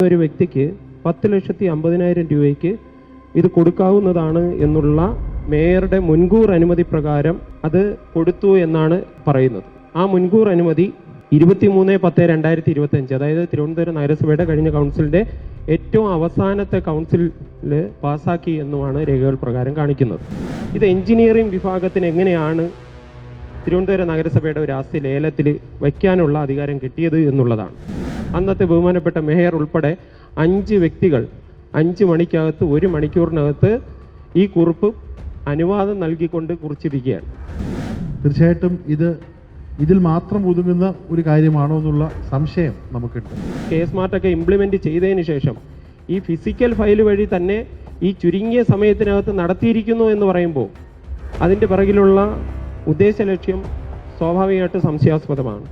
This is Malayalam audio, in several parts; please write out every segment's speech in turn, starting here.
ഒരു വ്യക്തിക്ക് 10,50,000 രൂപയ്ക്ക് ഇത് കൊടുക്കാവുന്നതാണ് എന്നുള്ള മേയറുടെ മുൻകൂർ അനുമതി പ്രകാരം അത് കൊടുത്തു എന്നാണ് പറയുന്നത്. ആ മുൻകൂർ അനുമതി 23/10/2025, അതായത് തിരുവനന്തപുരം നഗരസഭയുടെ കഴിഞ്ഞ കൗൺസിലിന്റെ ഏറ്റവും അവസാനത്തെ കൗൺസിലിൽ പാസ്സാക്കി എന്നുമാണ് രേഖകൾ പ്രകാരം കാണിക്കുന്നത്. ഇത് എഞ്ചിനീയറിംഗ് വിഭാഗത്തിന് എങ്ങനെയാണ് തിരുവനന്തപുരം നഗരസഭയുടെ ഒരു ആസ്തി ലേലത്തിൽ വയ്ക്കാനുള്ള അധികാരം കിട്ടിയത് എന്നുള്ളതാണ്. അന്നത്തെ ബഹുമാനപ്പെട്ട മേയർ ഉൾപ്പെടെ 5 വ്യക്തികൾ 5 മണിക്കകത്ത് 1 മണിക്കൂറിനകത്ത് ഈ കുറിപ്പ് അനുവാദം നൽകിക്കൊണ്ട് കുറിച്ചിരിക്കുകയാണ്. തീർച്ചയായിട്ടും ഇതിൽ മാത്രം ഒതുങ്ങുന്ന ഒരു കാര്യമാണോ എന്നുള്ള സംശയം നമുക്കുണ്ട്. സ്മാർട്ടൊക്കെ ഇംപ്ലിമെന്റ് ചെയ്തതിന് ശേഷം ഈ ഫിസിക്കൽ ഫയൽ വഴി തന്നെ ഈ ചുരുങ്ങിയ സമയത്തിനകത്ത് നടത്തിയിരിക്കുന്നു എന്ന് പറയുമ്പോൾ അതിൻ്റെ പിറകിലുള്ള ഉദ്ദേശ ലക്ഷ്യം സ്വാഭാവികമായിട്ട് സംശയാസ്പദമാണ്.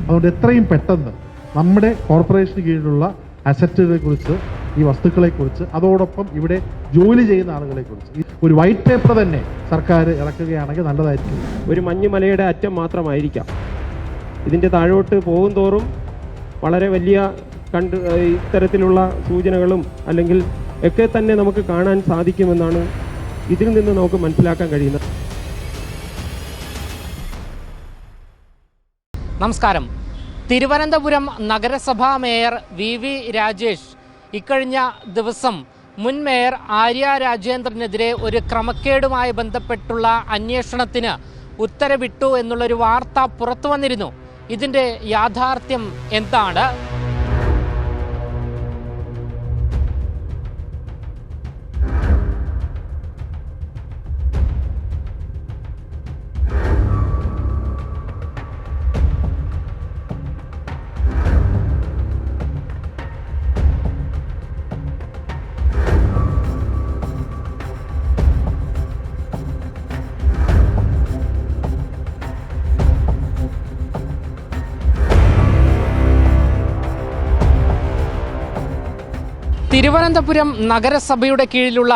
അതുകൊണ്ട് എത്രയും പെട്ടെന്ന് നമ്മുടെ കോർപ്പറേഷന് കീഴിലുള്ള അസറ്റുകളെ കുറിച്ച്, ഈ വസ്തുക്കളെ കുറിച്ച്, അതോടൊപ്പം ഇവിടെ ജോലി ചെയ്യുന്ന ആളുകളെ കുറിച്ച് ഒരു വൈറ്റ് പേപ്പർ തന്നെ സർക്കാർ ഇറക്കുകയാണെങ്കിൽ നല്ലതായിരിക്കും. ഒരു മഞ്ഞുമലയുടെ അറ്റം മാത്രമായിരിക്കാം. ഇതിൻ്റെ താഴോട്ട് പോകും തോറും വളരെ വലിയ ഇത്തരത്തിലുള്ള സൂചനകളും അല്ലെങ്കിൽ ഒക്കെ തന്നെ നമുക്ക് കാണാൻ സാധിക്കുമെന്നാണ് ഇതിൽ നിന്ന് നമുക്ക് മനസ്സിലാക്കാൻ കഴിയുന്നത്. നമസ്കാരം. തിരുവനന്തപുരം നഗരസഭാ മേയർ VV രാജേഷ് ഇക്കഴിഞ്ഞ ദിവസം മുൻ മേയർ ആര്യ രാജേന്ദ്രനെതിരെ ഒരു ക്രമക്കേടുമായി ബന്ധപ്പെട്ടുള്ള അന്വേഷണത്തിന് ഉത്തരവിട്ടു എന്നുള്ളൊരു വാർത്ത പുറത്തു വന്നിരുന്നു. ഇതിൻ്റെ യാഥാർത്ഥ്യം എന്താണ്? തിരുവനന്തപുരം നഗരസഭയുടെ കീഴിലുള്ള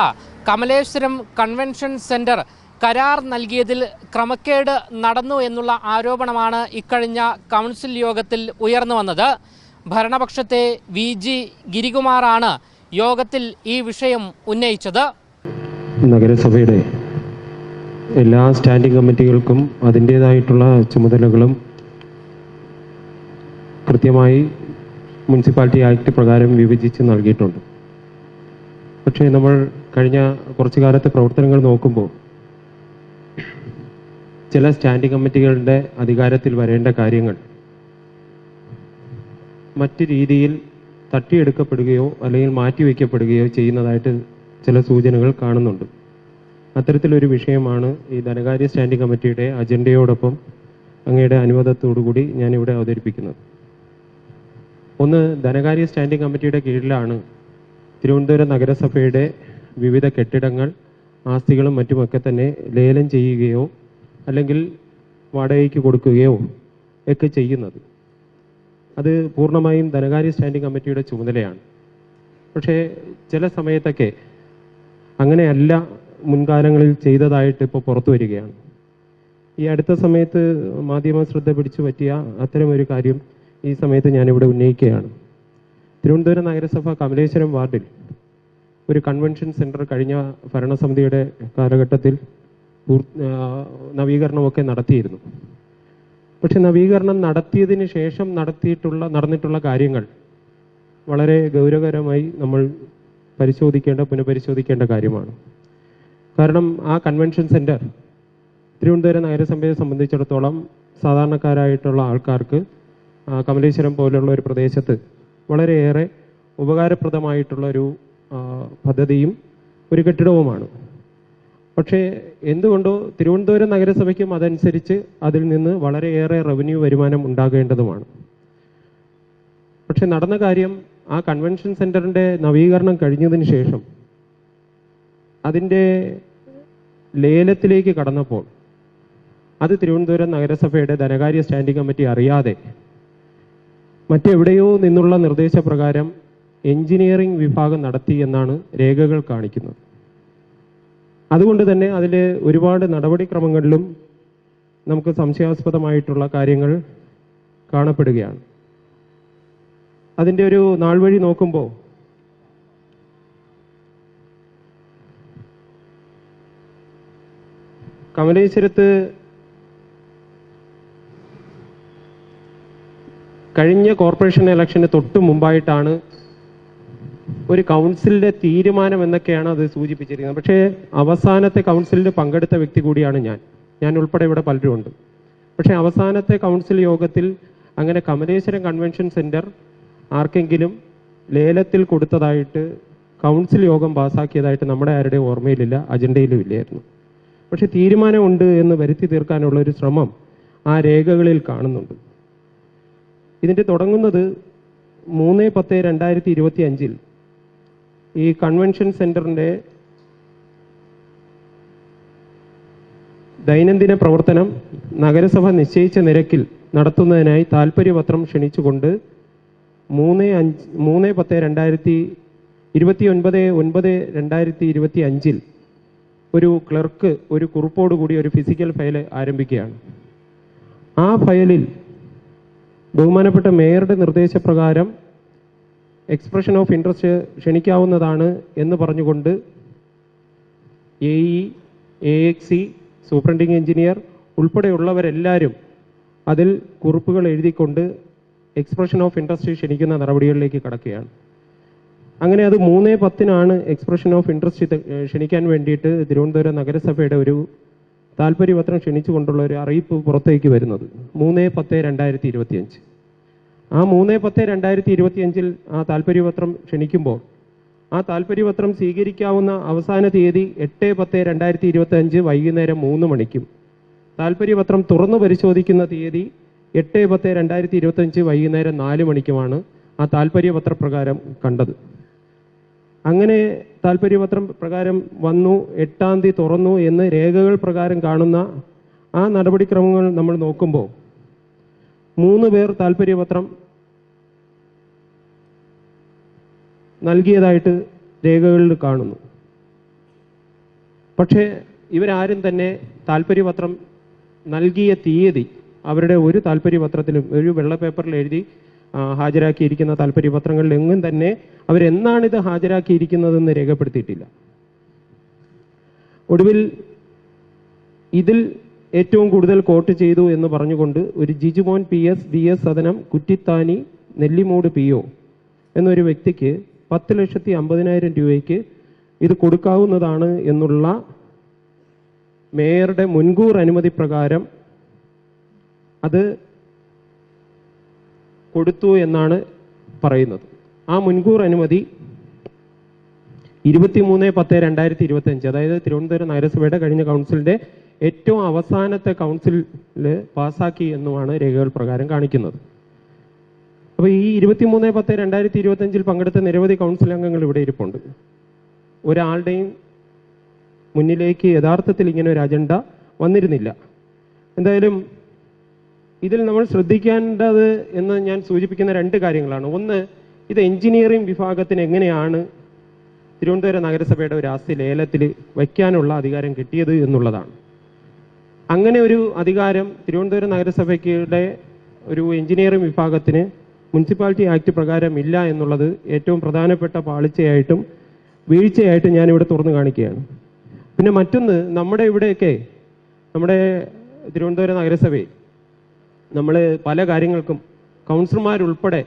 കമലേശ്വരം കൺവെൻഷൻ സെൻറ്റർ കരാർ നൽകിയതിൽ ക്രമക്കേട് നടന്നു എന്നുള്ള ആരോപണമാണ് ഇക്കഴിഞ്ഞ കൗൺസിൽ യോഗത്തിൽ ഉയർന്നു വന്നത്. ഭരണപക്ഷത്തെ VG ഗിരികുമാറാണ് യോഗത്തിൽ ഈ വിഷയം ഉന്നയിച്ചത്. നഗരസഭയുടെ എല്ലാ സ്റ്റാൻഡിംഗ് കമ്മിറ്റികൾക്കും അതിൻ്റേതായിട്ടുള്ള ചുമതലകളും കൃത്യമായി മുനിസിപ്പാലിറ്റി ആക്ട് പ്രകാരം വിഭജിച്ച് നൽകിയിട്ടുണ്ട്. പക്ഷേ നമ്മൾ കഴിഞ്ഞ കുറച്ചു കാലത്തെ പ്രവർത്തനങ്ങൾ നോക്കുമ്പോൾ ചില സ്റ്റാൻഡിംഗ് കമ്മിറ്റികളുടെ അധികാരത്തിൽ വരേണ്ട കാര്യങ്ങൾ മറ്റ് രീതിയിൽ തട്ടിയെടുക്കപ്പെടുകയോ അല്ലെങ്കിൽ മാറ്റിവെക്കപ്പെടുകയോ ചെയ്യുന്നതായിട്ട് ചില സൂചനകൾ കാണുന്നുണ്ട്. അത്തരത്തിലൊരു വിഷയമാണ് ഈ ധനകാര്യ സ്റ്റാൻഡിംഗ് കമ്മിറ്റിയുടെ അജണ്ടയോടൊപ്പം അങ്ങയുടെ അനുവാദത്തോടുകൂടി ഞാനിവിടെ അവതരിപ്പിക്കുന്നത്. ഒന്ന്, ധനകാര്യ സ്റ്റാൻഡിംഗ് കമ്മിറ്റിയുടെ കീഴിലാണ് തിരുവനന്തപുരം നഗരസഭയുടെ വിവിധ കെട്ടിടങ്ങൾ, ആസ്തികളും മറ്റുമൊക്കെ തന്നെ ലേലം ചെയ്യുകയോ അല്ലെങ്കിൽ വാടകയ്ക്ക് കൊടുക്കുകയോ ഒക്കെ ചെയ്യുന്നത്. അത് പൂർണ്ണമായും ധനകാര്യ സ്റ്റാൻഡിംഗ് കമ്മിറ്റിയുടെ ചുമതലയാണ്. പക്ഷേ ചില സമയത്തൊക്കെ അങ്ങനെയല്ല മുൻകാലങ്ങളിൽ ചെയ്തതായിട്ട് ഇപ്പോൾ പുറത്തു വരികയാണ്. ഈ അടുത്ത സമയത്ത് മാധ്യമ ശ്രദ്ധ പിടിച്ചു പറ്റിയ അത്തരമൊരു കാര്യം ഈ സമയത്ത് ഞാനിവിടെ ഉന്നയിക്കുകയാണ്. തിരുവനന്തപുരം നഗരസഭ കമലേശ്വരം വാർഡിൽ ഒരു കൺവെൻഷൻ സെൻറ്റർ കഴിഞ്ഞ ഭരണസമിതിയുടെ കാലഘട്ടത്തിൽ നവീകരണമൊക്കെ നടത്തിയിരുന്നു. പക്ഷെ നവീകരണം നടത്തിയതിന് ശേഷം നടന്നിട്ടുള്ള കാര്യങ്ങൾ വളരെ ഗൗരവകരമായി നമ്മൾ പുനഃപരിശോധിക്കേണ്ട കാര്യമാണ്. കാരണം ആ കൺവെൻഷൻ സെൻറ്റർ തിരുവനന്തപുരം നഗരസഭയെ സംബന്ധിച്ചിടത്തോളം സാധാരണക്കാരായിട്ടുള്ള ആൾക്കാർക്ക് കമലേശ്വരം പോലുള്ള ഒരു പ്രദേശത്ത് വളരെയേറെ ഉപകാരപ്രദമായിട്ടുള്ളൊരു പദ്ധതിയും ഒരു കെട്ടിടവുമാണ്. പക്ഷേ എന്തുകൊണ്ടോ തിരുവനന്തപുരം നഗരസഭയ്ക്കും അതനുസരിച്ച് അതിൽ നിന്ന് വളരെയേറെ റവന്യൂ വരുമാനം ഉണ്ടാകേണ്ടതുമാണ്. പക്ഷെ നടന്ന കാര്യം, ആ കൺവെൻഷൻ സെൻറ്ററിൻ്റെ നവീകരണം കഴിഞ്ഞതിന് ശേഷം അതിൻ്റെ ലേലത്തിലേക്ക് കടന്നപ്പോൾ അത് തിരുവനന്തപുരം നഗരസഭയുടെ ധനകാര്യ സ്റ്റാൻഡിംഗ് കമ്മിറ്റി അറിയാതെ മറ്റെവിടെയോ നിന്നുള്ള നിർദ്ദേശപ്രകാരം എഞ്ചിനീയറിംഗ് വിഭാഗം നടത്തി എന്നാണ് രേഖകൾ കാണിക്കുന്നത്. അതുകൊണ്ട് തന്നെ അതിൽ ഒരുപാട് നടപടിക്രമങ്ങളിലും നമുക്ക് സംശയാസ്പദമായിട്ടുള്ള കാര്യങ്ങൾ കാണപ്പെടുകയാണ്. അതിൻ്റെ ഒരു നാൾ വഴി നോക്കുമ്പോൾ കമലേശ്വരത്ത് കഴിഞ്ഞ കോർപ്പറേഷൻ ഇലക്ഷന് തൊട്ട് മുമ്പായിട്ടാണ് ഒരു കൗൺസിലിന്റെ തീരുമാനം എന്നൊക്കെയാണ് അത് സൂചിപ്പിച്ചിരിക്കുന്നത്. പക്ഷേ അവസാനത്തെ കൗൺസിലിൽ പങ്കെടുത്ത വ്യക്തി കൂടിയാണ് ഞാൻ ഉൾപ്പെടെ ഇവിടെ പലരും ഉണ്ട്. പക്ഷേ അവസാനത്തെ കൗൺസിൽ യോഗത്തിൽ അങ്ങനെ കമലേശ്വരം കൺവെൻഷൻ സെൻറ്റർ ആർക്കെങ്കിലും ലേലത്തിൽ കൊടുത്തതായിട്ട് കൗൺസിൽ യോഗം പാസ്സാക്കിയതായിട്ട് നമ്മുടെ ആരുടെയും ഓർമ്മയിലില്ല, അജണ്ടയിലും ഇല്ലായിരുന്നു. പക്ഷെ തീരുമാനമുണ്ട് എന്ന് വരുത്തി തീർക്കാനുള്ള ഒരു ശ്രമം ആ രേഖകളിൽ കാണുന്നുണ്ട്. ഇതിൻ്റെ തുടങ്ങുന്നത് 3/10/2025 ഈ കൺവെൻഷൻ സെൻറ്ററിൻ്റെ ദൈനംദിന പ്രവർത്തനം നഗരസഭ നിശ്ചയിച്ച നിരക്കിൽ നടത്തുന്നതിനായി താൽപ്പര്യപത്രം ക്ഷണിച്ചുകൊണ്ട് 3/10/2029/9/2025 ഒരു ക്ലർക്ക് ഒരു കുറിപ്പോടുകൂടി ഒരു ഫിസിക്കൽ ഫയൽ ആരംഭിക്കുകയാണ്. ആ ഫയലിൽ ബഹുമാനപ്പെട്ട മേയറുടെ നിർദ്ദേശപ്രകാരം എക്സ്പ്രഷൻ ഓഫ് ഇൻട്രസ്റ്റ് ക്ഷണിക്കാവുന്നതാണ് എന്ന് പറഞ്ഞുകൊണ്ട് AE, AXC, സൂപ്രണ്ടിങ് എഞ്ചിനീയർ ഉൾപ്പെടെയുള്ളവരെല്ലാവരും അതിൽ കുറിപ്പുകൾ എഴുതിക്കൊണ്ട് എക്സ്പ്രഷൻ ഓഫ് ഇൻട്രസ്റ്റ് ക്ഷണിക്കുന്ന നടപടികളിലേക്ക് കടക്കുകയാണ്. അങ്ങനെ അത് 3/10 എക്സ്പ്രഷൻ ഓഫ് ഇൻട്രസ്റ്റ് ക്ഷണിക്കാൻ വേണ്ടിയിട്ട് തിരുവനന്തപുരം നഗരസഭയുടെ ഒരു താൽപ്പര്യപത്രം ക്ഷണിച്ചുകൊണ്ടുള്ള ഒരു അറിയിപ്പ് പുറത്തേക്ക് വരുന്നത് 3/10/2025. ആ 3/10/2025 ആ താൽപ്പര്യപത്രം ക്ഷണിക്കുമ്പോൾ ആ താൽപ്പര്യപത്രം സ്വീകരിക്കാവുന്ന അവസാന തീയതി 8/10/2025 വൈകുന്നേരം 3 മണിക്കും താൽപ്പര്യപത്രം തുറന്നു പരിശോധിക്കുന്ന തീയതി 8/10/2025 വൈകുന്നേരം 4 മണിക്കുമാണ് ആ താൽപ്പര്യപത്ര പ്രകാരം കണ്ടത്. അങ്ങനെ താൽപ്പര്യപത്രം പ്രകാരം വന്നു, 8-ാം തീയതി തുറന്നു എന്ന് രേഖകൾ പ്രകാരം കാണുന്ന ആ നടപടിക്രമങ്ങൾ നമ്മൾ നോക്കുമ്പോൾ 3 പേർ താൽപ്പര്യപത്രം നൽകിയതായിട്ട് രേഖകളിൽ കാണുന്നു. പക്ഷേ ഇവരാരും തന്നെ താൽപ്പര്യപത്രം നൽകിയ തീയതി അവരുടെ ഒരു താൽപ്പര്യപത്രത്തിലും ഒരു വെള്ള പേപ്പറിൽ എഴുതി ഹാജരാക്കിയിരിക്കുന്ന താൽപ്പര്യപത്രങ്ങളിൽ എങ്ങും തന്നെ അവരെന്നാണിത് ഹാജരാക്കിയിരിക്കുന്നതെന്ന് രേഖപ്പെടുത്തിയിട്ടില്ല. ഒടുവിൽ ഇതിൽ ഏറ്റവും കൂടുതൽ കോട്ട് ചെയ്തു എന്ന് പറഞ്ഞുകൊണ്ട് ഒരു ജിജുമോൻ PS DS സദനം കുറ്റിത്താനി നെല്ലിമൂട് PO എന്നൊരു വ്യക്തിക്ക് 10,50,000 രൂപയ്ക്ക് ഇത് കൊടുക്കാവുന്നതാണ് എന്നുള്ള മേയറുടെ മുൻകൂർ അനുമതി പ്രകാരം അത് കൊടുത്തു എന്നാണ് പറയുന്നത്. ആ മുൻകൂർ അനുമതി 23/10/2025 അതായത് തിരുവനന്തപുരം നഗരസഭയുടെ കഴിഞ്ഞ കൗൺസിലിന്റെ ഏറ്റവും അവസാനത്തെ കൗൺസിലിൽ പാസ്സാക്കി എന്നുമാണ് രേഖകൾ പ്രകാരം കാണിക്കുന്നത്. അപ്പോൾ ഈ 23/10/2025 പങ്കെടുത്ത നിരവധി കൗൺസിൽ അംഗങ്ങൾ ഇവിടെ ഇരിപ്പുണ്ട്. ഒരാളുടെയും മുന്നിലേക്ക് യഥാർത്ഥത്തിൽ ഇങ്ങനെ ഒരു അജണ്ട വന്നിരുന്നില്ല. എന്തായാലും ഇതിൽ നമ്മൾ ശ്രദ്ധിക്കേണ്ടത് എന്ന് ഞാൻ സൂചിപ്പിക്കുന്ന 2 കാര്യങ്ങളാണ്. ഒന്ന്, ഇത് എഞ്ചിനീയറിംഗ് വിഭാഗത്തിന് എങ്ങനെയാണ് തിരുവനന്തപുരം നഗരസഭയുടെ ഒരു ആസ്തി ലേലത്തിൽ വയ്ക്കാനുള്ള അധികാരം കിട്ടിയത് എന്നുള്ളതാണ്. അങ്ങനെ ഒരു അധികാരം തിരുവനന്തപുരം നഗരസഭയ്ക്കുടെ ഒരു എഞ്ചിനീയറിംഗ് വിഭാഗത്തിന് മുനിസിപ്പാലിറ്റി ആക്ട് പ്രകാരം ഇല്ല എന്നുള്ളത് ഏറ്റവും പ്രധാനപ്പെട്ട പാളിച്ചയായിട്ടും വീഴ്ചയായിട്ടും ഞാനിവിടെ തുറന്നു കാണിക്കുകയാണ്. പിന്നെ മറ്റൊന്ന്, നമ്മുടെ ഇവിടെയൊക്കെ നമ്മുടെ തിരുവനന്തപുരം നഗരസഭയിൽ നമ്മൾ പല കാര്യങ്ങൾക്കും കൗൺസിലർമാരുൾപ്പെടെ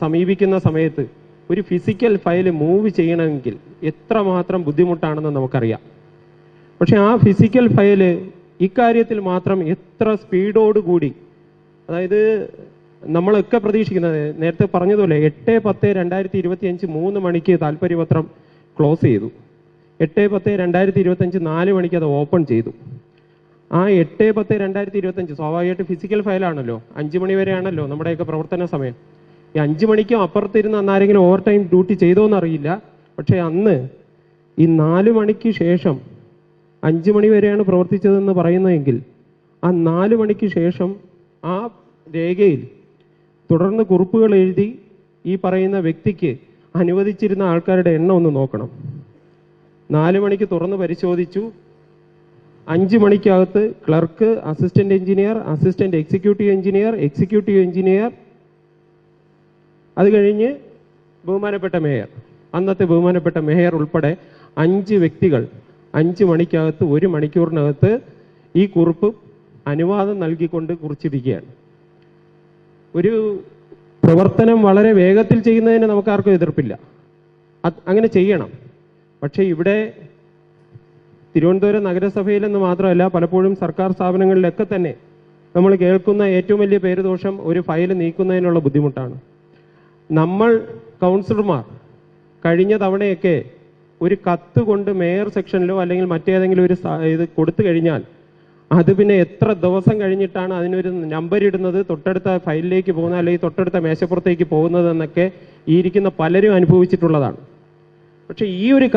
സമീപിക്കുന്ന സമയത്ത് ഒരു ഫിസിക്കൽ ഫയൽ മൂവ് ചെയ്യണമെങ്കിൽ എത്രമാത്രം ബുദ്ധിമുട്ടാണെന്ന് നമുക്കറിയാം. പക്ഷെ ആ ഫിസിക്കൽ ഫയല് ഇക്കാര്യത്തിൽ മാത്രം എത്ര സ്പീഡോടുകൂടി, അതായത് നമ്മളൊക്കെ പ്രതീക്ഷിക്കുന്നത് നേരത്തെ പറഞ്ഞതുപോലെ 8/10/2025 3 മണിക്ക് താൽപ്പര്യപത്രം ക്ലോസ് ചെയ്തു. 8/10/2025 4 മണിക്ക് അത് ഓപ്പൺ ചെയ്തു. ആ 8/10/2025 സ്വാഭാവികമായിട്ട് ഫിസിക്കൽ ഫയലാണല്ലോ, 5 മണി വരെയാണല്ലോ നമ്മുടെയൊക്കെ പ്രവർത്തന സമയം. ഈ 5 മണിക്കും അപ്പുറത്തിരുന്ന് അന്നാരെങ്കിലും ഓവർ ടൈം ഡ്യൂട്ടി ചെയ്തോന്നറിയില്ല. പക്ഷേ അന്ന് ഈ 4 മണിക്ക് ശേഷം 5 മണി വരെയാണ് പ്രവർത്തിച്ചതെന്ന് പറയുന്നതെങ്കിൽ ആ 4 മണിക്ക് ശേഷം ആ രേഖയിൽ തുടർന്ന് കുറിപ്പുകൾ എഴുതി ഈ പറയുന്ന വ്യക്തിക്ക് അനുവദിച്ചിരുന്ന ആൾക്കാരുടെ എണ്ണം ഒന്ന് നോക്കണം. 4 മണിക്ക് തുറന്ന് പരിശോധിച്ചു. 5 മണിക്കകത്ത് clerk, assistant engineer, assistant executive engineer, executive engineer, അത് കഴിഞ്ഞ് ബഹുമാനപ്പെട്ട മേയർ, അന്നത്തെ ബഹുമാനപ്പെട്ട മേയർ ഉൾപ്പെടെ 5 വ്യക്തികൾ 5 മണിക്കകത്ത് 1 മണിക്കൂറിനകത്ത് ഈ കുറിപ്പ് അനുവാദം നൽകിക്കൊണ്ട് കുറിച്ചിരിക്കുകയാണ്. ഒരു പ്രവർത്തനം വളരെ വേഗത്തിൽ ചെയ്യുന്നതിന് നമുക്കാർക്കും എതിർപ്പില്ല, അങ്ങനെ ചെയ്യണം. പക്ഷേ ഇവിടെ തിരുവനന്തപുരം നഗരസഭയിലെന്ന് മാത്രമല്ല, പലപ്പോഴും സർക്കാർ സ്ഥാപനങ്ങളിലൊക്കെ തന്നെ നമ്മൾ കേൾക്കുന്ന ഏറ്റവും വലിയ പേരുദോഷം ഒരു ഫയൽ നീക്കുന്നതിനുള്ള ബുദ്ധിമുട്ടാണ്. നമ്മൾ കൗൺസിലർമാർ കഴിഞ്ഞ തവണയൊക്കെ ഒരു കത്ത് കൊണ്ട് മേയർ സെക്ഷനിലോ അല്ലെങ്കിൽ മറ്റേതെങ്കിലും ഒരു ഇത് കൊടുത്തു കഴിഞ്ഞാൽ അത് പിന്നെ എത്ര ദിവസം കഴിഞ്ഞിട്ടാണ് അതിനൊരു നമ്പർ ഇടുന്നത്, തൊട്ടടുത്ത ഫയലിലേക്ക് പോകുന്നത് അല്ലെങ്കിൽ തൊട്ടടുത്ത മേശപ്പുറത്തേക്ക് പോകുന്നതെന്നൊക്കെ ഈ ഇരിക്കുന്ന പലരും അനുഭവിച്ചിട്ടുള്ളതാണ്. പക്ഷേ ഈ ഒരു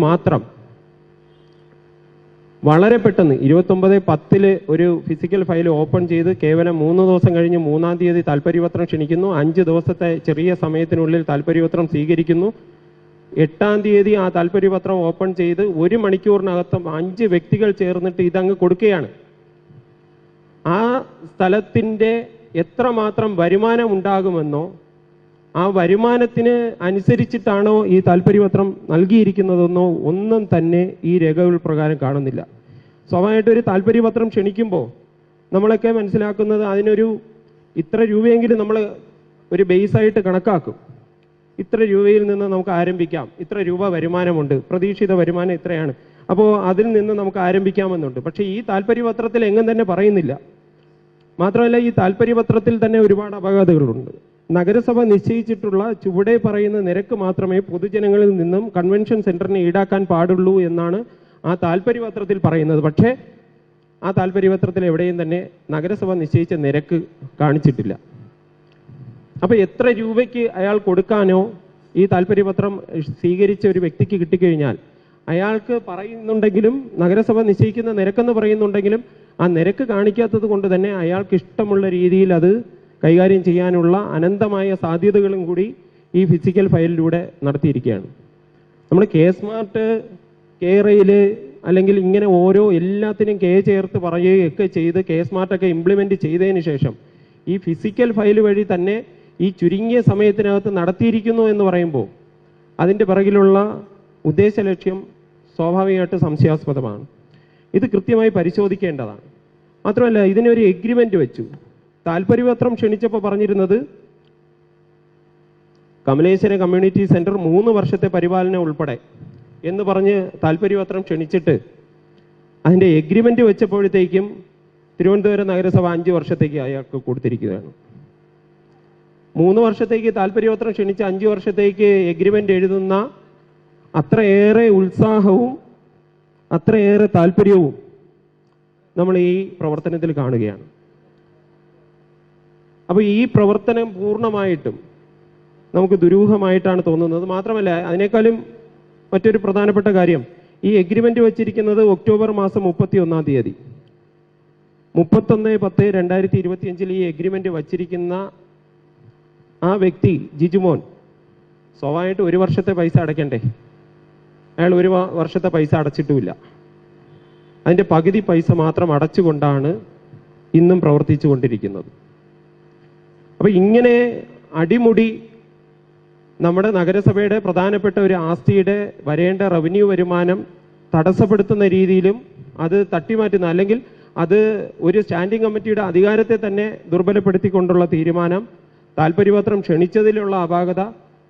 മാത്രം വളരെ പെട്ടെന്ന് 29/10 ഒരു ഫിസിക്കൽ ഫയൽ ഓപ്പൺ ചെയ്ത് കേവലം 3 ദിവസം കഴിഞ്ഞ് 3-ാം തീയതി താല്പര്യപത്രം ക്ഷണിക്കുന്നു. 5 ദിവസത്തെ ചെറിയ സമയത്തിനുള്ളിൽ താല്പര്യപത്രം സ്വീകരിക്കുന്നു. 8-ാം തീയതി ആ താല്പര്യപത്രം ഓപ്പൺ ചെയ്ത് 1 മണിക്കൂറിനകത്തും 5 വ്യക്തികൾ ചേർന്നിട്ട് ഇതങ്ങ് കൊടുക്കുകയാണ്. ആ സ്ഥലത്തിൻ്റെ എത്രമാത്രം വരുമാനം ഉണ്ടാകുമെന്നോ ആ വരുമാനത്തിന് അനുസരിച്ചിട്ടാണോ ഈ താല്പര്യപത്രം നൽകിയിരിക്കുന്നതെന്നോ ഒന്നും തന്നെ ഈ രേഖകൾ പ്രകാരം കാണുന്നില്ല. സ്വാഭാവികമായിട്ട് ഒരു താല്പര്യപത്രം ക്ഷണിക്കുമ്പോൾ നമ്മളൊക്കെ മനസ്സിലാക്കുന്നത് അതിനൊരു ഇത്ര രൂപയെങ്കിലും നമ്മൾ ഒരു ബേസായിട്ട് കണക്കാക്കും. ഇത്ര രൂപയിൽ നിന്ന് നമുക്ക് ആരംഭിക്കാം, ഇത്ര രൂപ വരുമാനമുണ്ട്, പ്രതീക്ഷിത വരുമാനം ഇത്രയാണ്, അപ്പോൾ അതിൽ നിന്ന് നമുക്ക് ആരംഭിക്കാമെന്നുണ്ട്. പക്ഷേ ഈ താല്പര്യപത്രത്തിൽ എങ്ങും തന്നെ പറയുന്നില്ല. മാത്രമല്ല ഈ താല്പര്യപത്രത്തിൽ തന്നെ ഒരുപാട് അപകടങ്ങളുണ്ട്. നഗരസഭ നിശ്ചയിച്ചിട്ടുള്ള ചുവടെ പറയുന്ന നിരക്ക് മാത്രമേ പൊതുജനങ്ങളിൽ നിന്നും കൺവെൻഷൻ സെന്ററിന് ഈടാക്കാൻ പാടുള്ളൂ എന്നാണ് ആ താല്പര്യപത്രത്തിൽ പറയുന്നത്. പക്ഷേ ആ താല്പര്യപത്രത്തിൽ എവിടെയും തന്നെ നഗരസഭ നിശ്ചയിച്ച നിരക്ക് കാണിച്ചിട്ടില്ല. അപ്പോൾ എത്ര രൂപയ്ക്ക് അയാൾ കൊടുക്കാനോ ഈ താല്പര്യപത്രം സ്വീകരിച്ച ഒരു വ്യക്തിക്ക് കിട്ടിക്കഴിഞ്ഞാൽ അയാൾക്ക് പറയുന്നുണ്ടെങ്കിലും നഗരസഭ നിശ്ചയിക്കുന്ന നിരക്കെന്ന് പറയുന്നുണ്ടെങ്കിലും ആ നിരക്ക് കാണിക്കാത്തത് കൊണ്ട് തന്നെ അയാൾക്ക് ഇഷ്ടമുള്ള രീതിയിൽ അത് കൈകാര്യം ചെയ്യാനുള്ള അനന്തമായ സാധ്യതകളും കൂടി ഈ ഫിസിക്കൽ ഫയലിലൂടെ നടത്തിയിരിക്കുകയാണ്. നമ്മൾ കെ സ്മാർട്ട്, കെയറയിൽ അല്ലെങ്കിൽ ഇങ്ങനെ ഓരോ എല്ലാത്തിനും കെ ചേർത്ത് പറയുകയൊക്കെ ചെയ്ത് കെ സ്മാർട്ടൊക്കെ ഇംപ്ലിമെൻറ്റ് ചെയ്തതിന് ശേഷം ഈ ഫിസിക്കൽ ഫയൽ വഴി തന്നെ ഈ ചുരുങ്ങിയ സമയത്തിനകത്ത് നടത്തിയിരിക്കുന്നു എന്ന് പറയുമ്പോൾ അതിൻ്റെ പിറകിലുള്ള ഉദ്ദേശ ലക്ഷ്യം സ്വാഭാവികമായിട്ട് സംശയാസ്പദമാണ്. ഇത് കൃത്യമായി പരിശോധിക്കേണ്ടതാണ്. മാത്രമല്ല ഇതിനൊരു എഗ്രിമെൻ്റ് വെച്ചു. താല്പര്യപത്രം ക്ഷണിച്ചപ്പോൾ പറഞ്ഞിരുന്നത് കമലേശ്വരം കമ്മ്യൂണിറ്റി സെൻറ്റർ 3 വർഷത്തെ പരിപാലനം ഉൾപ്പെടെ എന്ന് പറഞ്ഞ് താല്പര്യപത്രം ക്ഷണിച്ചിട്ട് അതിൻ്റെ എഗ്രിമെൻ്റ് വെച്ചപ്പോഴത്തേക്കും തിരുവനന്തപുരം നഗരസഭ 5 വർഷത്തേക്ക് അയാൾക്ക് കൊടുത്തിരിക്കുകയാണ്. 3 വർഷത്തേക്ക് താല്പര്യപത്രം ക്ഷണിച്ച് 5 വർഷത്തേക്ക് എഗ്രിമെൻ്റ് എഴുതുന്ന അത്രയേറെ ഉത്സാഹവും അത്രയേറെ താല്പര്യവും നമ്മൾ ഈ പ്രവർത്തനത്തിൽ കാണുകയാണ്. അപ്പോൾ ഈ പ്രവർത്തനം പൂർണ്ണമായിട്ടും നമുക്ക് ദുരൂഹമായിട്ടാണ് തോന്നുന്നത്. മാത്രമല്ല അതിനേക്കാളും മറ്റൊരു പ്രധാനപ്പെട്ട കാര്യം, ഈ എഗ്രിമെൻ്റ് വച്ചിരിക്കുന്നത് ഒക്ടോബർ മാസം 31-ാം തീയതി. 31/10/2025 ഈ എഗ്രിമെൻ്റ് വച്ചിരിക്കുന്ന ആ വ്യക്തി ജിജുമോൻ സ്വാഭാവികമായിട്ട് 1 വർഷത്തെ പൈസ അടയ്ക്കണ്ടേ? അയാൾ 1 വർഷത്തെ പൈസ അടച്ചിട്ടുമില്ല. അതിൻ്റെ പകുതി പൈസ മാത്രം അടച്ചുകൊണ്ടാണ് ഇന്നും പ്രവർത്തിച്ചു കൊണ്ടിരിക്കുന്നത്. അപ്പോൾ ഇങ്ങനെ അടിമുടി നമ്മുടെ നഗരസഭയുടെ പ്രധാനപ്പെട്ട ഒരു ആസ്തിയുടെ വരേണ്ട റവന്യൂ വരുമാനം തടസ്സപ്പെടുത്തുന്ന രീതിയിലും അത് തട്ടിമാറ്റുന്ന അല്ലെങ്കിൽ അത് ഒരു സ്റ്റാൻഡിംഗ് കമ്മിറ്റിയുടെ അധികാരത്തെ തന്നെ ദുർബലപ്പെടുത്തിക്കൊണ്ടുള്ള തീരുമാനം, താല്പര്യപത്രം ക്ഷണിച്ചതിലുള്ള അപാകത,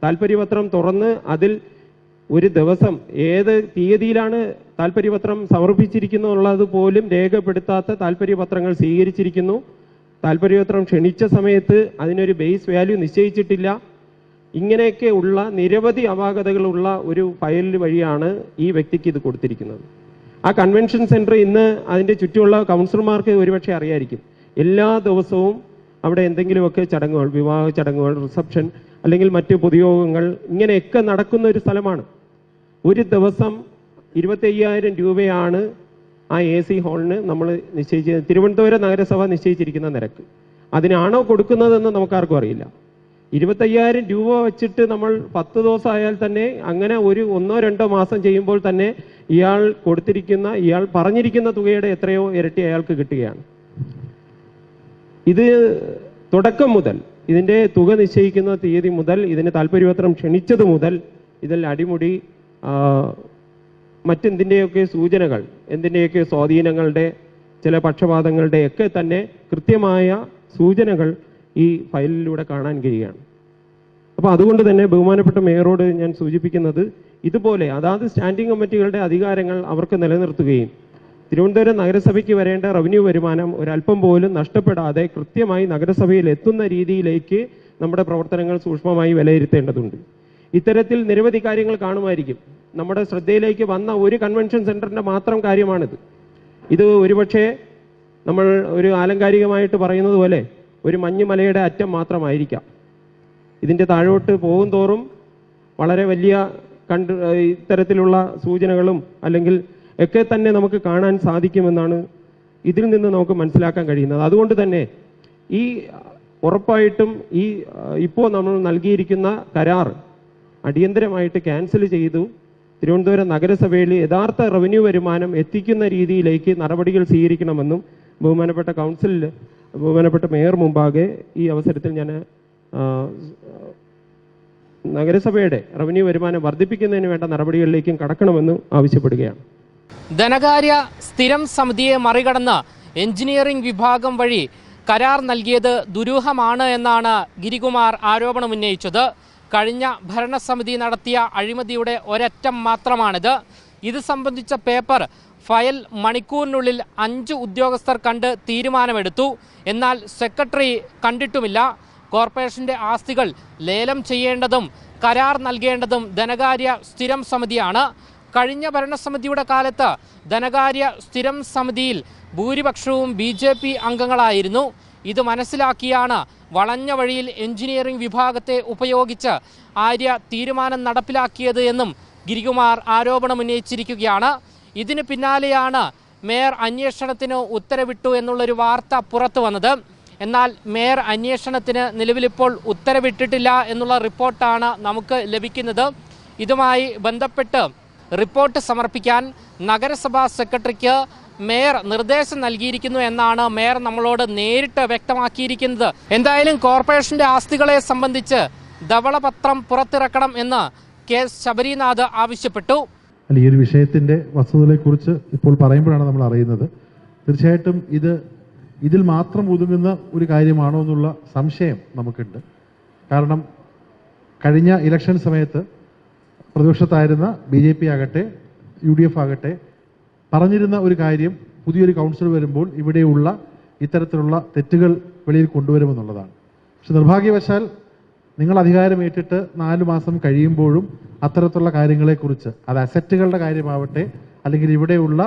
താല്പര്യപത്രം തുറന്ന് അതിൽ ഒരു ദിവസം ഏത് തീയതിയിലാണ് താല്പര്യപത്രം സമർപ്പിച്ചിരിക്കുന്നുള്ളത് പോലും രേഖപ്പെടുത്താത്ത താല്പര്യപത്രങ്ങൾ സ്വീകരിച്ചിരിക്കുന്നു. താല്പര്യപത്രം ക്ഷണിച്ച സമയത്ത് അതിനൊരു ബേസ് വാല്യൂ നിശ്ചയിച്ചിട്ടില്ല. ഇങ്ങനെയൊക്കെ ഉള്ള നിരവധി അപാകതകളുള്ള ഒരു ഫയൽ വഴിയാണ് ഈ വ്യക്തിക്ക് ഇത് കൊടുത്തിരിക്കുന്നത്. ആ കൺവെൻഷൻ സെൻറ്റർ ഇന്ന് അതിൻ്റെ ചുറ്റുമുള്ള കൗൺസിലർമാർക്ക് ഒരുപക്ഷെ അറിയായിരിക്കും. എല്ലാ ദിവസവും അവിടെ എന്തെങ്കിലുമൊക്കെ ചടങ്ങുകൾ, വിവാഹ ചടങ്ങുകൾ, റിസപ്ഷൻ അല്ലെങ്കിൽ മറ്റ് പൊതുയോഗങ്ങൾ ഇങ്ങനെയൊക്കെ നടക്കുന്ന ഒരു സ്ഥലമാണ്. ഒരു ദിവസം 25,000 രൂപയാണ് ആ AC ഹാളിന് നമ്മൾ നിശ്ചയിച്ച തിരുവനന്തപുരം നഗരസഭ നിശ്ചയിച്ചിരിക്കുന്ന നിരക്ക്. അതിനാണോ കൊടുക്കുന്നതെന്ന് നമുക്കാർക്കും അറിയില്ല. 25,000 രൂപ വെച്ചിട്ട് നമ്മൾ 10 ദിവസം ആയാൽ തന്നെ അങ്ങനെ ഒരു 1-2 മാസം ചെയ്യുമ്പോൾ തന്നെ ഇയാൾ പറഞ്ഞിരിക്കുന്ന തുകയുടെ എത്രയോ ഇരട്ടി അയാൾക്ക് കിട്ടുകയാണ്. ഇത് തുടക്കം മുതൽ ഇതിൻ്റെ തുക നിശ്ചയിക്കുന്ന തീയതി മുതൽ, ഇതിന് താല്പര്യപത്രം ക്ഷണിച്ചത് മുതൽ ഇതിൽ അടിമുടി മറ്റെന്തിൻ്റെയൊക്കെ സൂചനകൾ, എന്തിൻ്റെയൊക്കെ സ്വാധീനങ്ങളുടെ, ചില പക്ഷപാതങ്ങളുടെ ഒക്കെ തന്നെ കൃത്യമായ സൂചനകൾ ഈ ഫയലിലൂടെ കാണാൻ കഴിയുകയാണ്. അപ്പോൾ അതുകൊണ്ട് തന്നെ ബഹുമാനപ്പെട്ട മേയറോട് ഞാൻ സൂചിപ്പിക്കുന്നത്, ഇതുപോലെ അതാത് സ്റ്റാൻഡിംഗ് കമ്മിറ്റികളുടെ അധികാരങ്ങൾ അവർക്ക് നിലനിർത്തുകയും തിരുവനന്തപുരം നഗരസഭയ്ക്ക് വരേണ്ട റവന്യൂ വരുമാനം ഒരല്പം പോലും നഷ്ടപ്പെടാതെ കൃത്യമായി നഗരസഭയിൽ എത്തുന്ന രീതിയിലേക്ക് നമ്മുടെ പ്രവർത്തനങ്ങൾ സൂക്ഷ്മമായി വിലയിരുത്തേണ്ടതുണ്ട്. ഇത്തരത്തിൽ നിരവധി കാര്യങ്ങൾ കാണുമായിരിക്കും. നമ്മുടെ ശ്രദ്ധയിലേക്ക് വന്ന ഒരു കൺവെൻഷൻ സെന്ററിന്റെ മാത്രം കാര്യമാണിത്. ഇത് ഒരുപക്ഷെ നമ്മൾ ഒരു ആലങ്കാരികമായിട്ട് പറയുന്നത് പോലെ ഒരു മഞ്ഞുമലയുടെ അറ്റം മാത്രമായിരിക്കാം. ഇതിൻ്റെ താഴോട്ട് പോകും തോറും വളരെ വലിയ ഇത്തരത്തിലുള്ള സൂചനകളും അല്ലെങ്കിൽ ഒക്കെ തന്നെ നമുക്ക് കാണാൻ സാധിക്കുമെന്നാണ് ഇതിൽ നിന്ന് നമുക്ക് മനസ്സിലാക്കാൻ കഴിയുന്നത്. അതുകൊണ്ട് തന്നെ ഈ ഉറപ്പായിട്ടും ഇപ്പോൾ നമ്മൾ നൽകിയിരിക്കുന്ന കരാർ അടിയന്തരമായിട്ട് ക്യാൻസൽ ചെയ്തു തിരുവനന്തപുരം നഗരസഭയിൽ യഥാർത്ഥ റവന്യൂ വരുമാനം എത്തിക്കുന്ന രീതിയിലേക്ക് നടപടികൾ സ്വീകരിക്കണമെന്നും ബഹുമാനപ്പെട്ട കൗൺസിലിൽ ബഹുമാനപ്പെട്ട മേയർ മുമ്പാകെ ഈ അവസരത്തിൽ ഞാൻ നഗരസഭയുടെ റവന്യൂ വരുമാനം വർദ്ധിപ്പിക്കുന്നതിന് വേണ്ട നടപടികളിലേക്കും കടക്കണമെന്ന് ആവശ്യപ്പെടുകയാണ്. ധനകാര്യ സ്ഥിരം സമിതിയെ മറികടന്ന് എഞ്ചിനീയറിംഗ് വിഭാഗം വഴി കരാർ നൽകിയത് ദുരൂഹമാണ് എന്നാണ് ഗിരികുമാർ ആരോപണമുന്നയിച്ചത്. കഴിഞ്ഞ ഭരണസമിതി നടത്തിയ അഴിമതിയുടെ ഒരറ്റം മാത്രമാണിത്. ഇത് സംബന്ധിച്ച പേപ്പർ ഫയൽ മണിക്കൂറിനുള്ളിൽ 5 ഉദ്യോഗസ്ഥർ കണ്ട് തീരുമാനമെടുത്തു. എന്നാൽ സെക്രട്ടറി കണ്ടിട്ടുമില്ല. കോർപ്പറേഷന്റെ ആസ്തികൾ ലേലം ചെയ്യേണ്ടതും കരാർ നൽകേണ്ടതും ധനകാര്യ സ്ഥിരം സമിതിയാണ്. കഴിഞ്ഞ ഭരണസമിതിയുടെ കാലത്ത് ധനകാര്യ സ്ഥിരം സമിതിയിൽ ഭൂരിപക്ഷവും BJP അംഗങ്ങളായിരുന്നു. ഇത് മനസ്സിലാക്കിയാണ് വളഞ്ഞ വഴിയിൽ എഞ്ചിനീയറിംഗ് വിഭാഗത്തെ ഉപയോഗിച്ച് ആര്യ തീരുമാനം നടപ്പിലാക്കിയത് എന്നും ഗിരികുമാർ ആരോപണമുന്നയിച്ചിരിക്കുകയാണ്. ഇതിന് പിന്നാലെയാണ് മേയർ അന്വേഷണത്തിന് ഉത്തരവിട്ടു എന്നുള്ളൊരു വാർത്ത പുറത്തു വന്നത്. എന്നാൽ മേയർ അന്വേഷണത്തിന് നിലവിലിപ്പോൾ ഉത്തരവിട്ടിട്ടില്ല എന്നുള്ള റിപ്പോർട്ടാണ് നമുക്ക് ലഭിക്കുന്നത്. ഇതുമായി ബന്ധപ്പെട്ട് റിപ്പോർട്ട് സമർപ്പിക്കാൻ നഗരസഭാ സെക്രട്ടറിക്ക് മേയർ നിർദ്ദേശം നൽകിയിരിക്കുന്നു എന്നാണ് മേയർ നമ്മളോട് നേരിട്ട് വ്യക്തമാക്കിയിരിക്കുന്നത്. എന്തായാലും കോർപ്പറേഷന്റെ ആസ്തികളെ സംബന്ധിച്ച് ധവളപത്രം പുറത്തിറക്കണം എന്ന് KS ശബരിനാഥ് ആവശ്യപ്പെട്ടു. ഈ ഒരു വിഷയത്തിന്റെ വസ്തുതകളെക്കുറിച്ച് ഇപ്പോൾ പറയുമ്പോഴാണ് നമ്മൾ അറിയുന്നത്. തീർച്ചയായിട്ടും ഇതിൽ മാത്രം ഒതുങ്ങുന്ന ഒരു കാര്യമാണോ എന്നുള്ള സംശയം നമുക്കുണ്ട്. കാരണം കഴിഞ്ഞ ഇലക്ഷൻ സമയത്ത് പ്രതിപക്ഷത്തായിരുന്ന BJP ആകട്ടെ UDF ആകട്ടെ പറഞ്ഞിരുന്ന ഒരു കാര്യം, പുതിയൊരു കൗൺസിൽ വരുമ്പോൾ ഇവിടെയുള്ള ഇത്തരത്തിലുള്ള തെറ്റുകൾ വെളിയിൽ കൊണ്ടുവരുമെന്നുള്ളതാണ്. പക്ഷെ നിർഭാഗ്യവശാൽ നിങ്ങൾ അധികാരമേറ്റിട്ട് 4 മാസം കഴിയുമ്പോഴും അത്തരത്തിലുള്ള കാര്യങ്ങളെക്കുറിച്ച്, അത് അസറ്റുകളുടെ കാര്യമാവട്ടെ അല്ലെങ്കിൽ ഇവിടെയുള്ള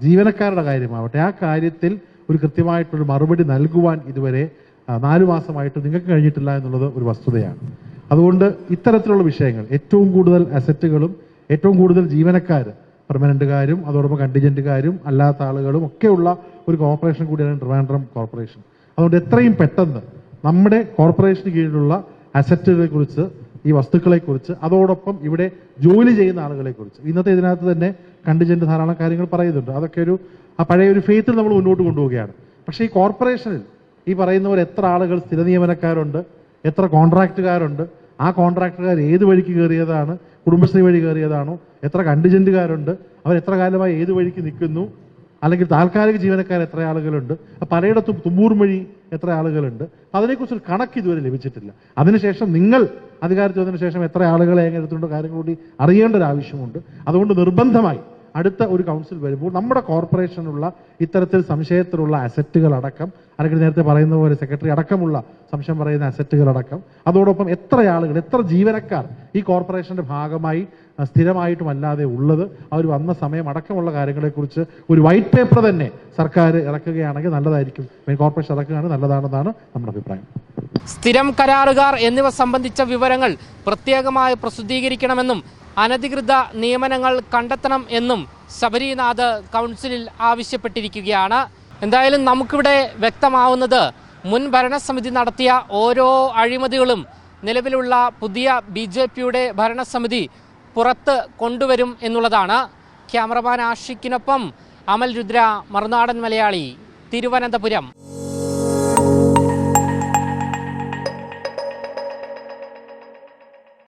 ജീവനക്കാരുടെ കാര്യമാവട്ടെ, ആ കാര്യത്തിൽ ഒരു കൃത്യമായിട്ടൊരു മറുപടി നൽകുവാൻ ഇതുവരെ 4 മാസമായിട്ട് നിങ്ങൾക്ക് കഴിഞ്ഞിട്ടില്ല എന്നുള്ളത് ഒരു വസ്തുതയാണ്. അതുകൊണ്ട് ഇത്തരത്തിലുള്ള വിഷയങ്ങൾ, ഏറ്റവും കൂടുതൽ അസറ്റുകളും ഏറ്റവും കൂടുതൽ ജീവനക്കാർ, പെർമനന്റുകാരും അതോടൊപ്പം കണ്ടിജന്റുകാരും അല്ലാത്ത ആളുകളും ഒക്കെയുള്ള ഒരു കോർപ്പറേഷൻ കൂടിയാണ് ട്രിവാൻഡ്രം കോർപ്പറേഷൻ. അതുകൊണ്ട് എത്രയും പെട്ടെന്ന് നമ്മുടെ കോർപ്പറേഷന് കീഴിലുള്ള അസറ്റുകളെ കുറിച്ച്, ഈ വസ്തുക്കളെക്കുറിച്ച്, അതോടൊപ്പം ഇവിടെ ജോലി ചെയ്യുന്ന ആളുകളെക്കുറിച്ച്, ഇന്നത്തെ ഇതിനകത്ത് തന്നെ കണ്ടിജന്റ് ധാരാളം കാര്യങ്ങൾ പറയുന്നുണ്ട്. അതൊക്കെ ആ പഴയ ഒരു ഫെയ്ത്തിൽ നമ്മൾ മുന്നോട്ട് കൊണ്ടുപോവുകയാണ്. പക്ഷേ ഈ കോർപ്പറേഷനിൽ ഈ പറയുന്നവർ എത്ര ആളുകൾ സ്ഥിര നിയമനക്കാരുണ്ട്, എത്ര കോൺട്രാക്റ്റുകാരുണ്ട്, ആ കോൺട്രാക്റ്റുകാർ ഏത് വഴിക്ക് കയറിയതാണ്, കുടുംബശ്രീ വഴി കയറിയതാണോ, എത്ര കണ്ടിജന്റുകാരുണ്ട്, അവർ എത്ര കാലമായി ഏത് വഴിക്ക് നിൽക്കുന്നു, അല്ലെങ്കിൽ താൽക്കാലിക ജീവനക്കാർ എത്ര ആളുകളുണ്ട്, പലയിടത്തും തുമ്പൂർ വഴി എത്ര ആളുകളുണ്ട്, അതിനെക്കുറിച്ചൊരു കണക്ക് ഇതുവരെ ലഭിച്ചിട്ടില്ല. അതിനുശേഷം നിങ്ങൾ അധികാരത്തിൽ വന്നതിന് ശേഷം എത്ര ആളുകളെ എങ്ങനെ എടുത്തുകൊണ്ട് കാര്യങ്ങൾ കൂടി അറിയേണ്ട ഒരു ആവശ്യമുണ്ട്. അതുകൊണ്ട് നിർബന്ധമായി അടുത്ത ഒരു കൗൺസിൽ വരുമ്പോൾ നമ്മുടെ കോർപ്പറേഷനുള്ള ഇത്തരത്തിൽ സംശയത്തിലുള്ള അസറ്റുകളടക്കം, അല്ലെങ്കിൽ നേരത്തെ പറയുന്ന പോലെ സെക്രട്ടറി അടക്കമുള്ള സംശയം പറയുന്ന അസറ്റുകളടക്കം, അതോടൊപ്പം എത്ര ആളുകൾ, എത്ര ജീവനക്കാർ ഈ കോർപ്പറേഷന്റെ ഭാഗമായി സ്ഥിരമായിട്ടുമല്ലാതെ ഉള്ളത്, അവർ വന്ന സമയം അടക്കമുള്ള കാര്യങ്ങളെക്കുറിച്ച് ഒരു വൈറ്റ് പേപ്പർ തന്നെ സർക്കാർ ഇറക്കുകയാണെങ്കിൽ നല്ലതായിരിക്കും. കോർപ്പറേഷൻ ഇറക്കുകയാണ് നല്ലതാണെന്നാണ് നമ്മുടെ അഭിപ്രായം. സ്ഥിരം കരാറുകാർ എന്നിവ സംബന്ധിച്ച വിവരങ്ങൾ പ്രത്യേകമായി പ്രസിദ്ധീകരിക്കണമെന്നും അനധികൃത നിയമനങ്ങൾ കണ്ടെത്തണം എന്നും ശബരിനാഥ് കൗൺസിലിൽ ആവശ്യപ്പെട്ടിരിക്കുകയാണ്. എന്തായാലും നമുക്കിവിടെ വ്യക്തമാവുന്നത് മുൻ ഭരണസമിതി നടത്തിയ ഓരോ അഴിമതികളും നിലവിലുള്ള പുതിയ BJPയുടെ ഭരണസമിതി പുറത്ത് കൊണ്ടുവരും എന്നുള്ളതാണ്. ക്യാമറമാൻ ആഷിക്കിനൊപ്പം അമൽ രുദ്ര, മറുനാടൻ മലയാളി, തിരുവനന്തപുരം.